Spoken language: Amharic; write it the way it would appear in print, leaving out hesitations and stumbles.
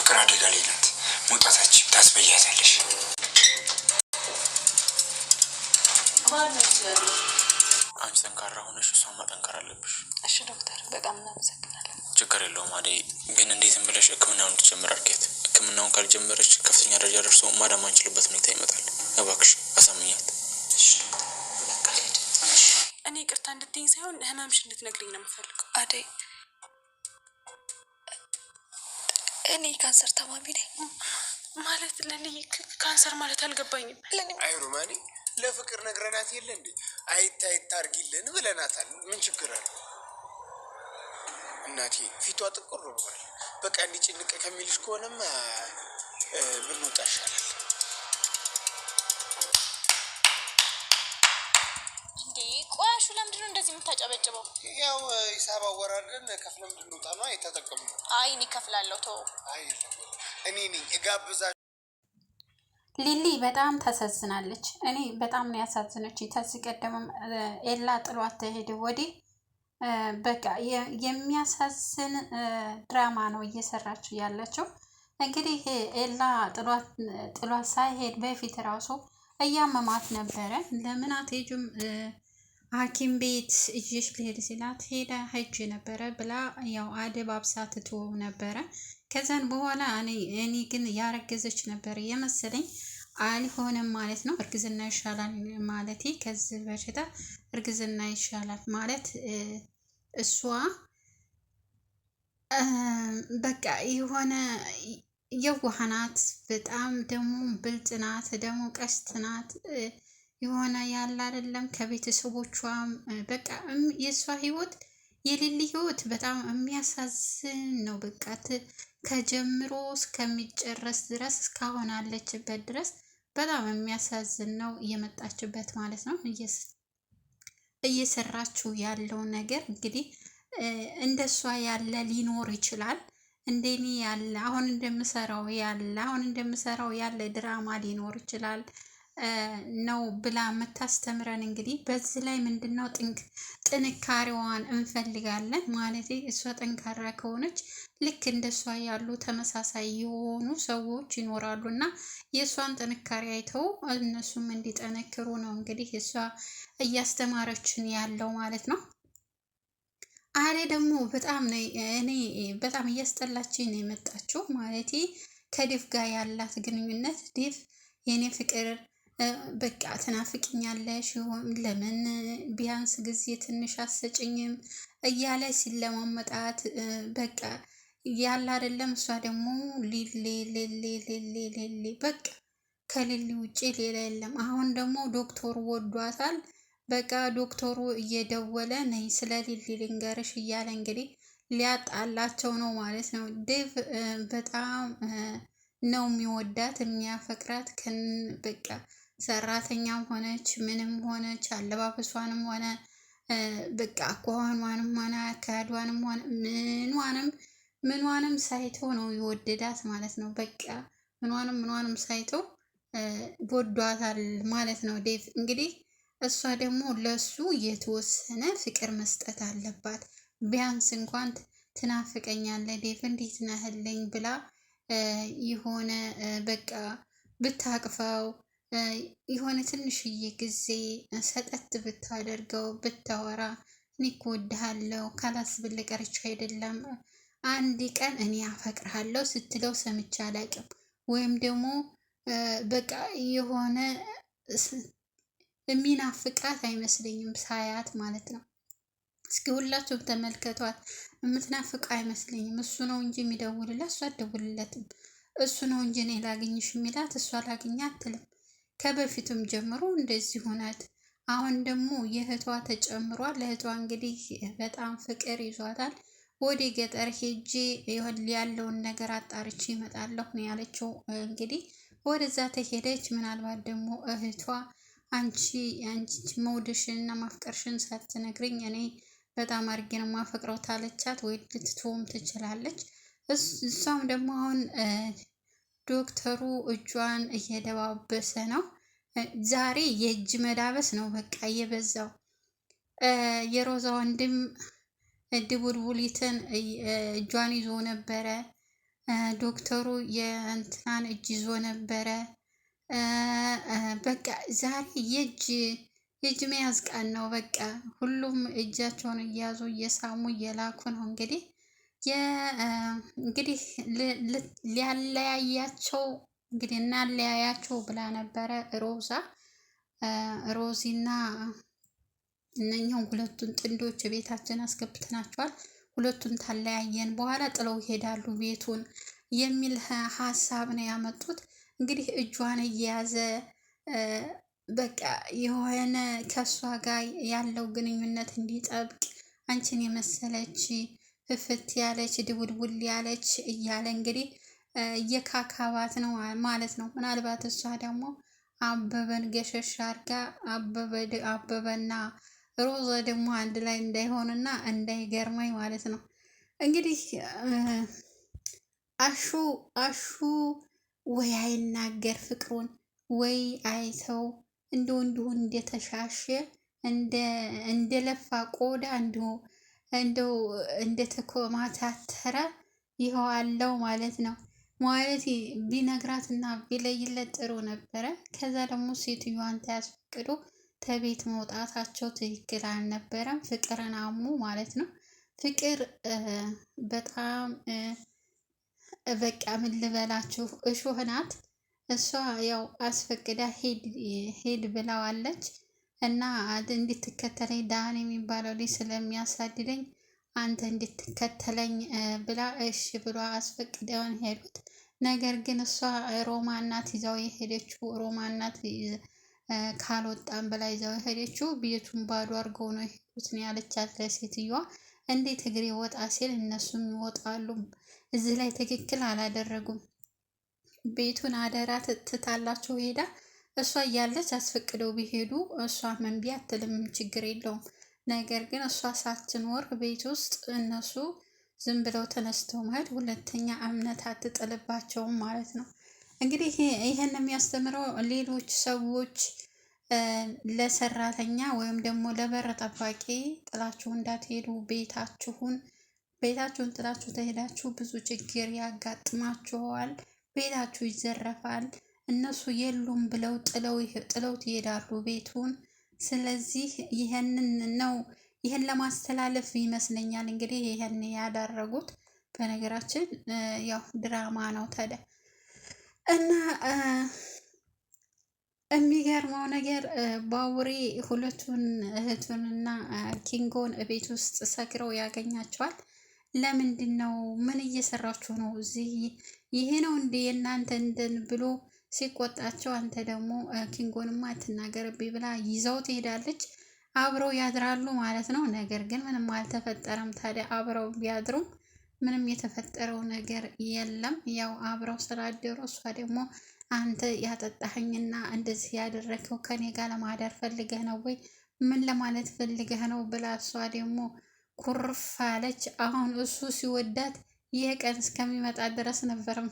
ፍቅር አደጋ ላይ ናት። መውጣታችን ታስበያታለሽ። አንቺ ጠንካራ ሆነሽ እሷን ማጠንከር አለብሽ። እሺ ዶክተር፣ በጣም እናመሰግናለን። ችግር የለውም አደይ። ግን እንዴትም ብለሽ ሕክምናውን እንድትጀምር አድርጊያት። ሕክምናውን ካልጀመረች ከፍተኛ ደረጃ ደርሶ ማዳን ማንችልበት ሁኔታ ይመጣል። እባክሽ አሳምኛት። እኔ ይቅርታ እንድትይኝ ሳይሆን ህመምሽ እንድትነግሪኝ ነው የምፈልገው። አደይ፣ እኔ ካንሰር ታማሚ ነኝ። ማለት ለልይ ካንሰር ማለት አልገባኝም። አይ ሮማኒ፣ ለፍቅር ነግረናት የለ እንዴ? አይታ አርጊልን ብለናታል። ምን ችግር አለ? እናቴ ፊቷ ጥቁር ብሏል። በቃ እንዲጭንቅ ከሚልሽ ከሆነማ ብንወጣ ይሻላል። እንዴ ቆያሹ ለምንድን ነው እንደዚህ የምታጨበጭበው? ያው ሂሳብ አወራርደን ከፍለን እንድንወጣ ነው የተጠቀምነው። አይ እኔ እከፍላለሁ። ተው። አይ እኔ ነኝ እጋብዛለሁ። ሊሊ በጣም ታሳዝናለች። እኔ በጣም ነው ያሳዝነች። ከዚህ ቀደምም ኤላ ጥሏት ተሄደ ወዲህ በቃ የሚያሳዝን ድራማ ነው እየሰራችው ያለችው። እንግዲህ ኤላ ጥሏት ሳይሄድ በፊት ራሱ እያመማት ነበረ። ለምን አትሄጂም ሐኪም ቤት እጅሽ ልሄድ ሲላት ሄጄ ነበረ ብላ ያው አደባብሳ ትተው ነበረ። ከዛን በኋላ እኔ ግን ያረገዘች ነበር የመሰለኝ። አልሆነም ማለት ነው። እርግዝና ይሻላል ማለት ከዚህ በሽታ እርግዝና ይሻላል ማለት እሷ በቃ የሆነ የዋህ ናት። በጣም ደግሞ ብልጥ ናት፣ ደግሞ ቀስት ናት። የሆነ ያለ አይደለም ከቤተሰቦቿም በቃ የእሷ ህይወት የሊሊ ህይወት በጣም የሚያሳዝን ነው። በቃ ከጀምሮ እስከሚጨረስ ድረስ እስካሁን አለችበት ድረስ በጣም የሚያሳዝን ነው እየመጣችበት ማለት ነው። እየሰራችው ያለው ነገር እንግዲህ እንደሷ ያለ ሊኖር ይችላል። እንደኔ ያለ አሁን እንደምሰራው ያለ ድራማ ሊኖር ይችላል ነው ብላ የምታስተምረን። እንግዲህ በዚህ ላይ ምንድነው ጥንካሬዋን እንፈልጋለን ማለት እሷ ጠንካራ ከሆነች ልክ እንደሷ ያሉ ተመሳሳይ የሆኑ ሰዎች ይኖራሉ እና የእሷን ጥንካሬ አይተው እነሱም እንዲጠነክሩ ነው እንግዲህ እሷ እያስተማረችን ያለው ማለት ነው። አሬ ደግሞ በጣም እያስጠላችኝ ነው የመጣችው ማለት ከዴቭ ጋር ያላት ግንኙነት። ዴቭ የኔ ፍቅር በቃ ትናፍቅኛለሽ፣ ለምን ቢያንስ ጊዜ ትንሽ አሰጭኝም እያለ ሲለማመጣት በቃ ያለ አይደለም። እሷ ደግሞ ሌሌ በቃ ከሌሊ ውጭ ሌላ የለም። አሁን ደግሞ ዶክተሩ ወዷታል። በቃ ዶክተሩ እየደወለ ነይ ስለ ሊሊ ልንገርሽ እያለ እንግዲህ ሊያጣላቸው ነው ማለት ነው። ዴቭ በጣም ነው የሚወዳት የሚያፈቅራት በቃ ሰራተኛም ሆነች ምንም ሆነች አለባበሷንም ሆነ በቃ አኳኋኗንም ሆነ አካሄዷንም ሆነ ምኗንም ሳይተው ነው የወደዳት ማለት ነው። በቃ ምኗንም ሳይተው ወዷታል ማለት ነው ዴቭ። እንግዲህ እሷ ደግሞ ለሱ የተወሰነ ፍቅር መስጠት አለባት። ቢያንስ እንኳን ትናፍቀኛለህ ዴቭ እንዴት ነህልኝ ብላ የሆነ በቃ ብታቅፈው የሆነ ትንሽዬ ጊዜ ሰጠት ብታደርገው ብታወራ እኔ እኮ እወድሃለሁ ካላስብል ቀርቼ አይደለም አንድ ቀን እኔ አፈቅርሃለሁ ስትለው ሰምቼ አላውቅም። ወይም ደግሞ በቃ የሆነ የሚናፍቃት አይመስለኝም ሳያት ማለት ነው። እስኪ ሁላችሁም ተመልከቷት። የምትናፍቀው አይመስለኝም። እሱ ነው እንጂ የሚደውልላት እሷ አትደውልለትም። እሱ ነው እንጂ እኔ ላግኝሽ የሚላት እሷ ላግኝ አትልም። ከበፊቱም ጀምሮ እንደዚህ ሆናት። አሁን ደግሞ የእህቷ ተጨምሯል። ለእህቷ እንግዲህ በጣም ፍቅር ይዟታል። ወደ ገጠር ሄጄ ያለውን ነገር አጣርቼ እመጣለሁ ነው ያለችው። እንግዲህ ወደዛ ተሄደች። ምናልባት ደግሞ እህቷ አንቺ መውደሽን እና ማፍቀርሽን ሳትነግረኝ እኔ በጣም አድርጌ ነው ማፈቅረው ታለቻት ወይ ልትተውም ትችላለች። እሷም ደግሞ አሁን ዶክተሩ እጇን እየደባበሰ ነው። ዛሬ የእጅ መዳበስ ነው በቃ የበዛው። የሮዛ ወንድም ድቡልቡሊትን እጇን ይዞ ነበረ። ዶክተሩ የእንትናን እጅ ይዞ ነበረ። በቃ ዛሬ የእጅ መያዝ ቀን ነው። በቃ ሁሉም እጃቸውን እያያዙ እየሳሙ እየላኩ ነው። እንግዲህ ሊያለያያቸው እንግዲህ እናለያያቸው ብላ ነበረ ሮዚና እነኛው ሁለቱን ጥንዶች ቤታችን አስገብተናቸዋል። ሁለቱን ታለያየን በኋላ ጥለው ይሄዳሉ ቤቱን የሚል ሀሳብ ነው ያመጡት። እንግዲህ እጇን እየያዘ በቃ የሆነ ከእሷ ጋር ያለው ግንኙነት እንዲጠብቅ አንቺን የመሰለች ፍፍት ያለች ድቡልቡል ያለች እያለ እንግዲህ እየካካባት ነው ማለት ነው። ምናልባት እሷ ደግሞ አበበን ገሸሽ አድርጋ አበበና ሮዛ ደግሞ አንድ ላይ እንዳይሆንና እንዳይገርመኝ ማለት ነው። እንግዲህ አሹ ወይ አይናገር ፍቅሩን ወይ አይተው እንዲሁ እንደተሻሸ እንደለፋ ቆዳ እንደው እንደተኮማታተረ ይኸው አለው ማለት ነው። ማለት ቢነግራትና ቢለይለት ጥሩ ነበረ። ከዛ ደግሞ ሴትዮዋን ታያስፈቅዱ ከቤት መውጣታቸው ትክክል አልነበረም። ፍቅርን አሙ ማለት ነው። ፍቅር በጣም በቃ ምን ልበላችሁ እሾህ ናት። እሷ ያው አስፈቅዳ ሄድ ብላዋለች እና እንድትከተለኝ ዳን የሚባለው ልጅ ስለሚያሳድደኝ አንተ እንድትከተለኝ ብላ እሺ ብሎ አስፈቅደውን ሄዱት። ነገር ግን እሷ ሮማናት ይዛው የሄደችው ሮማናት ካልወጣም ብላ ይዛው የሄደችው ቤቱን ባዶ አድርገው ነው የሄዱት ነው ያለቻት ለሴትዮዋ። እንዴት እግሬ ወጣ ሲል እነሱም ይወጣሉ። እዚህ ላይ ትክክል አላደረጉም። ቤቱን አደራ ትታላቸው ሄዳ እሷ እያለች አስፈቅደው ቢሄዱ እሷ መንቢ አትልም፣ ችግር የለውም። ነገር ግን እሷ ሳትኖር ቤት ውስጥ እነሱ ዝም ብለው ተነስተው መሄድ ሁለተኛ እምነት አትጥልባቸውም ማለት ነው። እንግዲህ ይህን የሚያስተምረው ሌሎች ሰዎች ለሰራተኛ ወይም ደግሞ ለበር ጠባቂ ጥላችሁ እንዳትሄዱ፣ ቤታችሁን ጥላችሁ ተሄዳችሁ ብዙ ችግር ያጋጥማችኋል። ቤታችሁ ይዘረፋል። እነሱ የሉም ብለው ጥለውት ይሄዳሉ ቤቱን። ስለዚህ ይህን ለማስተላለፍ ይመስለኛል እንግዲህ ይህን ያዳረጉት። በነገራችን ያው ድራማ ነው ታዲያ እና የሚገርመው ነገር ባቡሬ ሁለቱን እህቱንና ኪንጎን ቤት ውስጥ ሰክረው ያገኛቸዋል። ለምንድን ነው? ምን እየሰራችሁ ነው እዚህ? ይሄ ነው እንዴ እናንተ እንደን ብሎ ሲቆጣቸው፣ አንተ ደግሞ ኪንጎንማ አትናገርብኝ ብላ ይዘው ትሄዳለች። አብረው ያድራሉ ማለት ነው። ነገር ግን ምንም አልተፈጠረም። ታዲያ አብረው ቢያድሩም ምንም የተፈጠረው ነገር የለም። ያው አብረው ስላደሩ እሷ ደግሞ አንተ ያጠጣኸኝና እንደዚህ ያደረገው ከኔ ጋር ለማደር ፈልገህ ነው ወይ? ምን ለማለት ፈልገህ ነው ብላ እሷ ደግሞ ኩርፍ አለች። አሁን እሱ ሲወዳት ይህ ቀን እስከሚመጣ ድረስ ነበረም